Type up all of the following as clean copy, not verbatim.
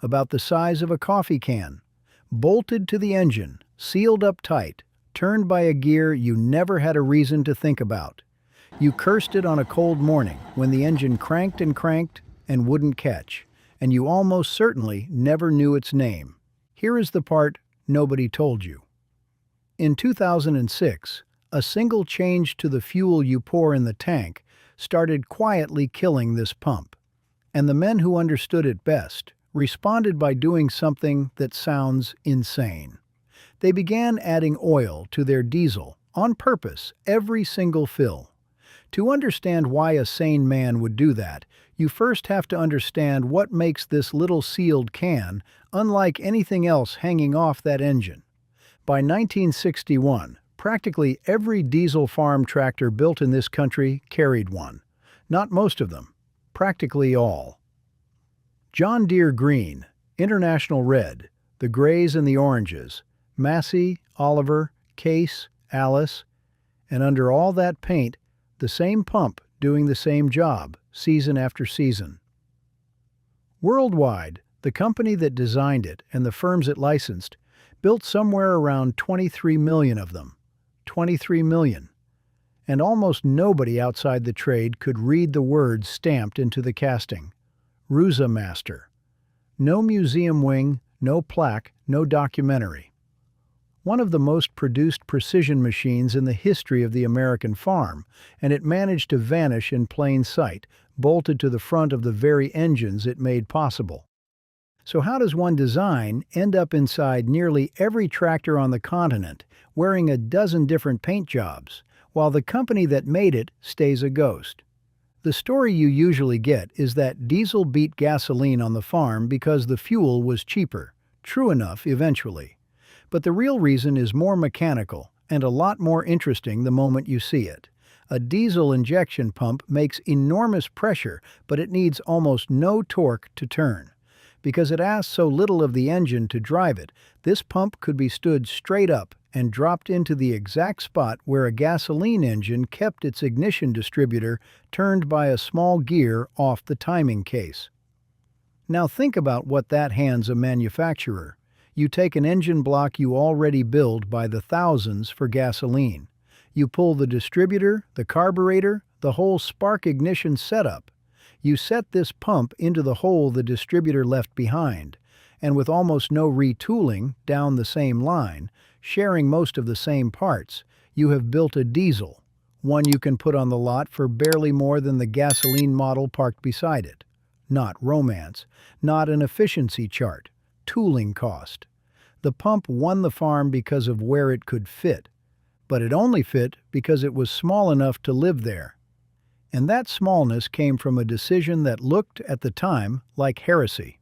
about the size of a coffee can, bolted to the engine, sealed up tight, turned by a gear you never had a reason to think about. You cursed it on a cold morning when the engine cranked and wouldn't catch, and you almost certainly never knew its name. Here is the part nobody told you. In 2006, a single change to the fuel you pour in the tank started quietly killing this pump. And the men who understood it best responded by doing something that sounds insane. They began adding oil to their diesel on purpose every single fill. To understand why a sane man would do that, you first have to understand what makes this little sealed can unlike anything else hanging off that engine. By 1961, practically every diesel farm tractor built in this country carried one. Not most of them, practically all. John Deere green, International red, the grays and the oranges, Massey, Oliver, Case, Allis, and under all that paint, the same pump doing the same job, season after season. Worldwide, the company that designed it and the firms it licensed built somewhere around 23 million of them. 23 million. And almost nobody outside the trade could read the words stamped into the casting. Roosa Master. No museum wing, no plaque, no documentary. One of the most produced precision machines in the history of the American farm, and it managed to vanish in plain sight, bolted to the front of the very engines it made possible. So how does one design end up inside nearly every tractor on the continent, wearing a dozen different paint jobs, while the company that made it stays a ghost? The story you usually get is that diesel beat gasoline on the farm because the fuel was cheaper. True enough eventually. But the real reason is more mechanical and a lot more interesting the moment you see it. A diesel injection pump makes enormous pressure, but it needs almost no torque to turn. Because it asks so little of the engine to drive it, this pump could be stood straight up and dropped into the exact spot where a gasoline engine kept its ignition distributor turned by a small gear off the timing case. Now think about what that hands a manufacturer. You take an engine block you already build by the thousands for gasoline. You pull the distributor, the carburetor, the whole spark ignition setup. You set this pump into the hole the distributor left behind, and with almost no retooling down the same line, sharing most of the same parts, you have built a diesel, one you can put on the lot for barely more than the gasoline model parked beside it. Not romance, not an efficiency chart. Tooling cost. The pump won the farm because of where it could fit, but it only fit because it was small enough to live there. And that smallness came from a decision that looked, at the time, like heresy.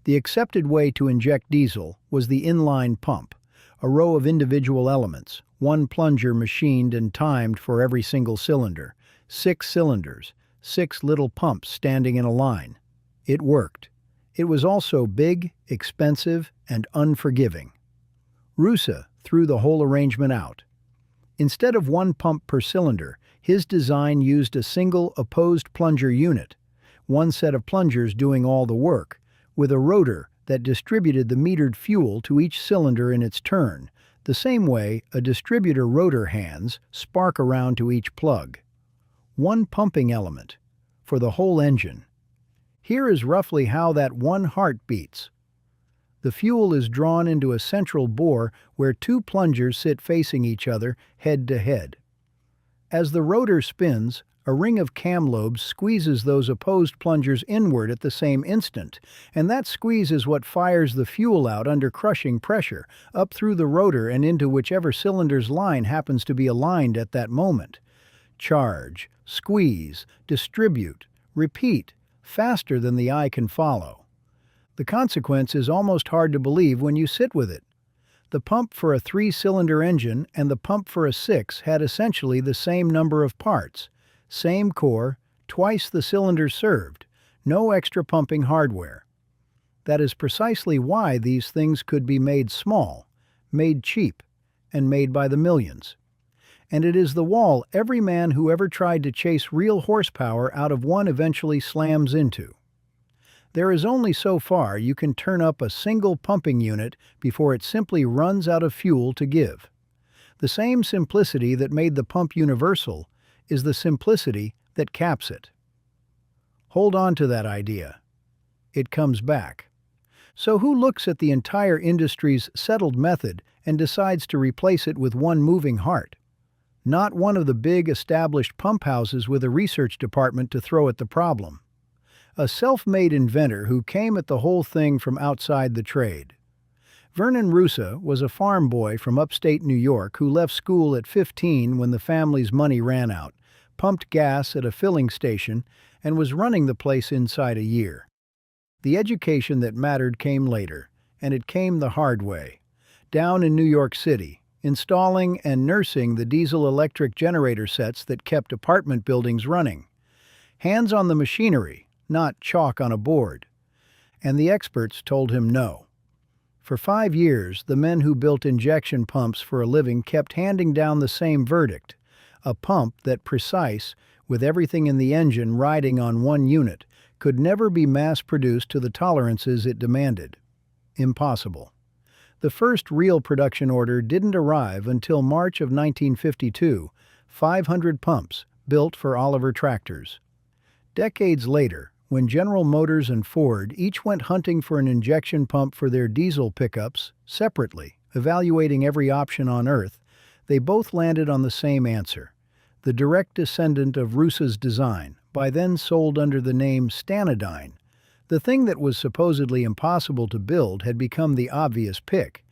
The accepted way to inject diesel was the inline pump, a row of individual elements, one plunger machined and timed for every single cylinder, 6 cylinders, 6 little pumps standing in a line. It worked. It was also big, expensive, and unforgiving. Roosa threw the whole arrangement out. Instead of one pump per cylinder, his design used a single opposed plunger unit, one set of plungers doing all the work, with a rotor that distributed the metered fuel to each cylinder in its turn, the same way a distributor rotor hands spark around to each plug. One pumping element for the whole engine. Here is roughly how that one heart beats. The fuel is drawn into a central bore where 2 plungers sit facing each other, head to head. As the rotor spins, a ring of cam lobes squeezes those opposed plungers inward at the same instant, and that squeeze is what fires the fuel out under crushing pressure, up through the rotor and into whichever cylinder's line happens to be aligned at that moment. Charge, squeeze, distribute, repeat, faster than the eye can follow. The consequence is almost hard to believe when you sit with it. The pump for a 3-cylinder engine and the pump for a 6 had essentially the same number of parts, same core, twice the cylinders served, no extra pumping hardware. That is precisely why these things could be made small, made cheap, and made by the millions. And it is the wall every man who ever tried to chase real horsepower out of one eventually slams into. There is only so far you can turn up a single pumping unit before it simply runs out of fuel to give. The same simplicity that made the pump universal is the simplicity that caps it. Hold on to that idea. It comes back. So who looks at the entire industry's settled method and decides to replace it with one moving heart? Not one of the big established pump houses with a research department to throw at the problem. A self-made inventor who came at the whole thing from outside the trade. Vernon Roosa was a farm boy from upstate New York who left school at 15 when the family's money ran out, pumped gas at a filling station, and was running the place inside a year. The education that mattered came later, and it came the hard way. Down in New York City, installing and nursing the diesel-electric generator sets that kept apartment buildings running. Hands on the machinery, not chalk on a board. And the experts told him no. For 5 years, the men who built injection pumps for a living kept handing down the same verdict: a pump that precise, with everything in the engine riding on one unit, could never be mass-produced to the tolerances it demanded. Impossible. The first real production order didn't arrive until March of 1952, 500 pumps, built for Oliver tractors. Decades later, when General Motors and Ford each went hunting for an injection pump for their diesel pickups, separately, evaluating every option on Earth, they both landed on the same answer: the direct descendant of Roosa's design, by then sold under the name Stanadyne. The thing that was supposedly impossible to build had become the obvious pick.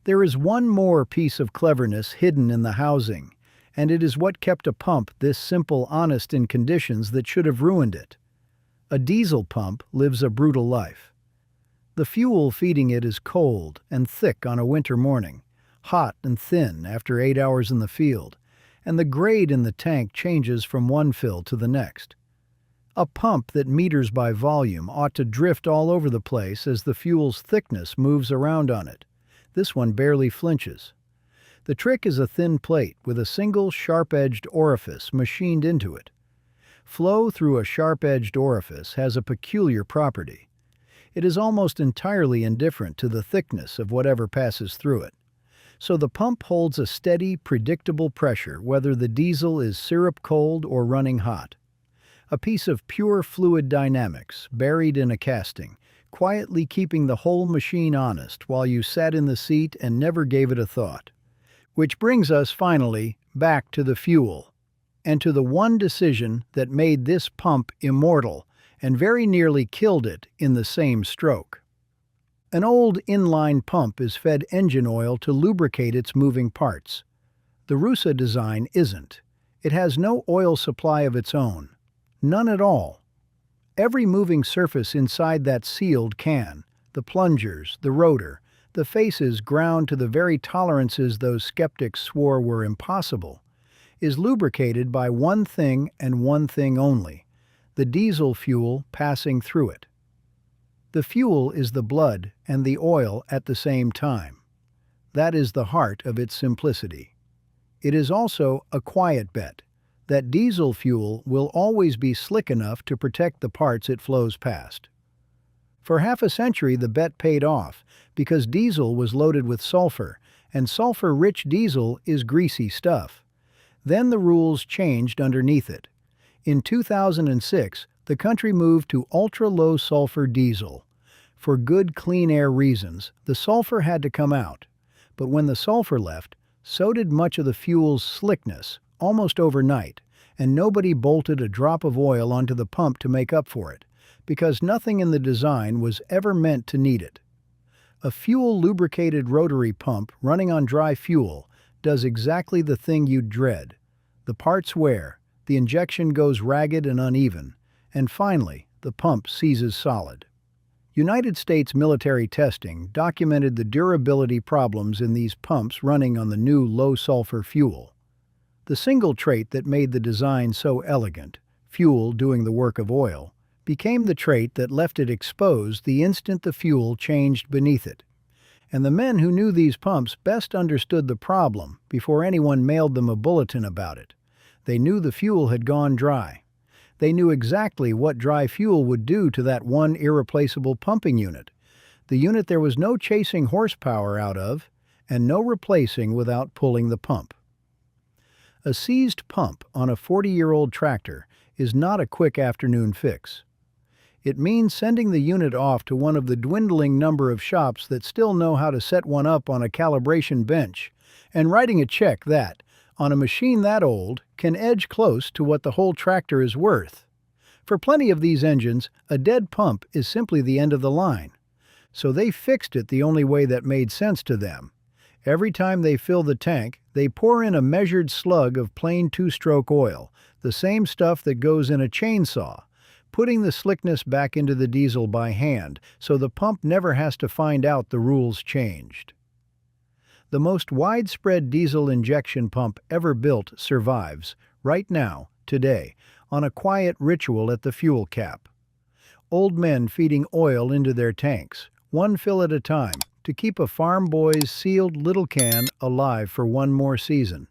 There is one more piece of cleverness hidden in the housing, and it is what kept a pump this simple honest in conditions that should have ruined it. A diesel pump lives a brutal life. The fuel feeding it is cold and thick on a winter morning, hot and thin after 8 hours in the field, and the grade in the tank changes from one fill to the next. A pump that meters by volume ought to drift all over the place as the fuel's thickness moves around on it. This one barely flinches. The trick is a thin plate with a single sharp-edged orifice machined into it. Flow through a sharp-edged orifice has a peculiar property. It is almost entirely indifferent to the thickness of whatever passes through it. So the pump holds a steady, predictable pressure whether the diesel is syrup cold or running hot. A piece of pure fluid dynamics buried in a casting, quietly keeping the whole machine honest while you sat in the seat and never gave it a thought. Which brings us finally back to the fuel, and to the one decision that made this pump immortal and very nearly killed it in the same stroke. An old inline pump is fed engine oil to lubricate its moving parts. The Roosa design isn't. It has no oil supply of its own. None at all. Every moving surface inside that sealed can, the plungers, the rotor, the faces ground to the very tolerances those skeptics swore were impossible, is lubricated by one thing and one thing only: the diesel fuel passing through it. The fuel is the blood and the oil at the same time. That is the heart of its simplicity. It is also a quiet bet that diesel fuel will always be slick enough to protect the parts it flows past. For half a century the bet paid off because diesel was loaded with sulfur, and sulfur-rich diesel is greasy stuff. Then the rules changed underneath it. In 2006, the country moved to ultra-low-sulfur diesel. For good clean air reasons, the sulfur had to come out. But when the sulfur left, so did much of the fuel's slickness, almost overnight, and nobody bolted a drop of oil onto the pump to make up for it, because nothing in the design was ever meant to need it. A fuel-lubricated rotary pump running on dry fuel does exactly the thing you'd dread. The parts wear, the injection goes ragged and uneven, and finally, the pump seizes solid. United States military testing documented the durability problems in these pumps running on the new low-sulfur fuel. The single trait that made the design so elegant, fuel doing the work of oil, became the trait that left it exposed the instant the fuel changed beneath it. And the men who knew these pumps best understood the problem before anyone mailed them a bulletin about it. They knew the fuel had gone dry. They knew exactly what dry fuel would do to that one irreplaceable pumping unit, the unit there was no chasing horsepower out of and no replacing without pulling the pump. A seized pump on a 40-year-old tractor is not a quick afternoon fix. It means sending the unit off to one of the dwindling number of shops that still know how to set one up on a calibration bench, and writing a check that, on a machine that old, can edge close to what the whole tractor is worth. For plenty of these engines, a dead pump is simply the end of the line. So they fixed it the only way that made sense to them. Every time they fill the tank, they pour in a measured slug of plain two-stroke oil, the same stuff that goes in a chainsaw, putting the slickness back into the diesel by hand so the pump never has to find out the rules changed. The most widespread diesel injection pump ever built survives, right now, today, on a quiet ritual at the fuel cap. Old men feeding oil into their tanks, one fill at a time, to keep a farm boy's sealed little can alive for one more season.